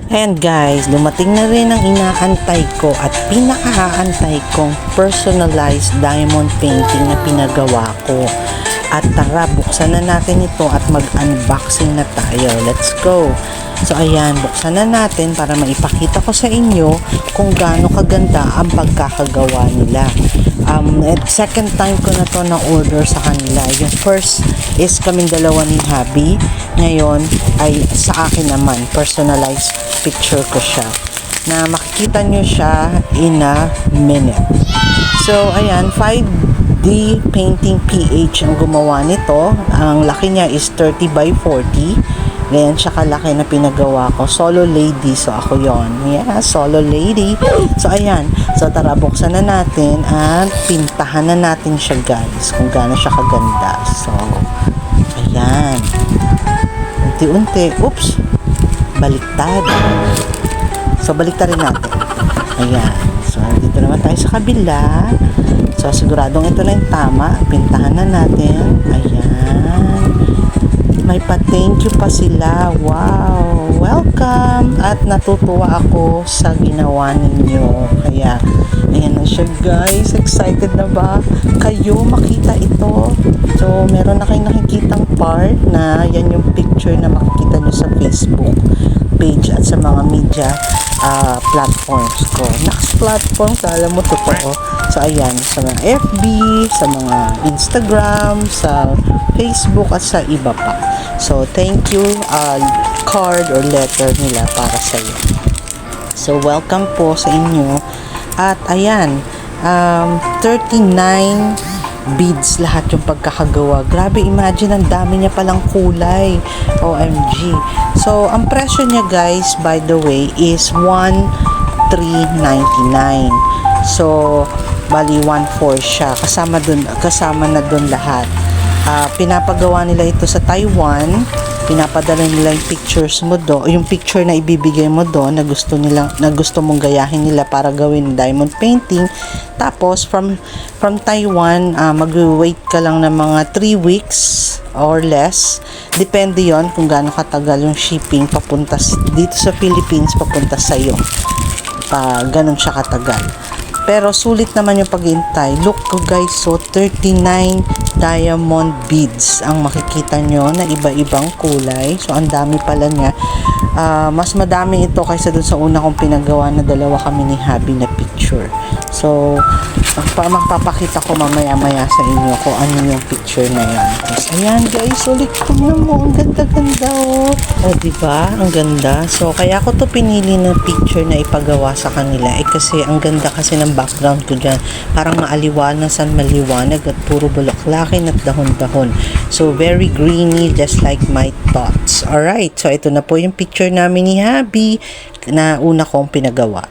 And guys, dumating na rin ang inaantay ko at pinaka-aantay kong personalized diamond painting na pinagawa ko. At tara, buksan na natin ito at mag-unboxing na tayo. Let's go! So ayan, buksan na natin para maipakita ko sa inyo kung gaano kaganda ang pagkakagawa nila. At second time ko na to na order sa kanila. Yung first is kaming dalawa ni Habi. Ngayon ay sa akin naman, personalized picture ko siya. Na makikita nyo siya in a minute. So ayan, 5D Painting PH ang gumawa nito. Ang laki niya is 30 by 40. Ganyan siya kalaki na pinagawa ko. Solo lady. So, ako yon. Yeah, solo lady. So, ayan. So, tara, buksan na natin at pintahan na natin siya, guys. Kung gaano siya kaganda. So, ayan. Unti-unti. Oops. Baliktad. So, baliktad rin natin. Ayan. So, dito naman tayo sa kabila. So, siguradong ito na yung tama. Pintahan na natin. Ayan. May pa-thank you pa sila. Wow! Welcome! At natutuwa ako sa ginawa ninyo. Kaya, ayan na siya guys. Excited na ba kayo makita ito? So, meron na kayong nakikitang part na yan yung picture na makikita nyo sa Facebook page at sa mga media platforms ko. Next platform, alam mo, totoo. So, ayan, sa mga FB, sa mga Instagram, sa Facebook, at sa iba pa. So, thank you, card or letter nila para sa iyo. So, welcome po sa inyo. At, ayan, 39 beads lahat yung pagkakagawa. Grabe, imagine, ang dami niya palang kulay. OMG. So, ang presyo niya, guys, by the way, is 1,399. So, bali 1,400 siya. Kasama na dun lahat. Pinapagawa nila ito sa Taiwan. Pinapadala nila yung pictures mo do, yung picture na ibibigay mo do na gusto mong gayahin nila para gawin diamond painting. Tapos from Taiwan, mag-wait ka lang ng mga 3 weeks or less. Depende yon kung gaano katagal yung shipping papunta dito sa Philippines papunta sa iyo. Ganun siya katagal. Pero sulit naman yung paghintay. Look guys, so 39 diamond beads ang makikita nyo na iba-ibang kulay. So ang dami pala niya. Mas madami ito kaysa dun sa una kong pinagawa na dalawa kami ni Habi na picture. So magpapakita ko mamaya-maya sa inyo kung ano yung picture na yan. Tapos ayan guys, ulit tignan mo, ang ganda-ganda oh. O diba? Ang ganda. So kaya ko to pinili ng picture na ipagawa sa kanila kasi ang ganda kasi ng background ko dyan. Parang maaliwanasan, maliwanag at puro bulaklakin at dahon-dahon. So very greeny, just like my thoughts. Alright, so ito na po yung picture namin ni Habi na una kong pinagawa.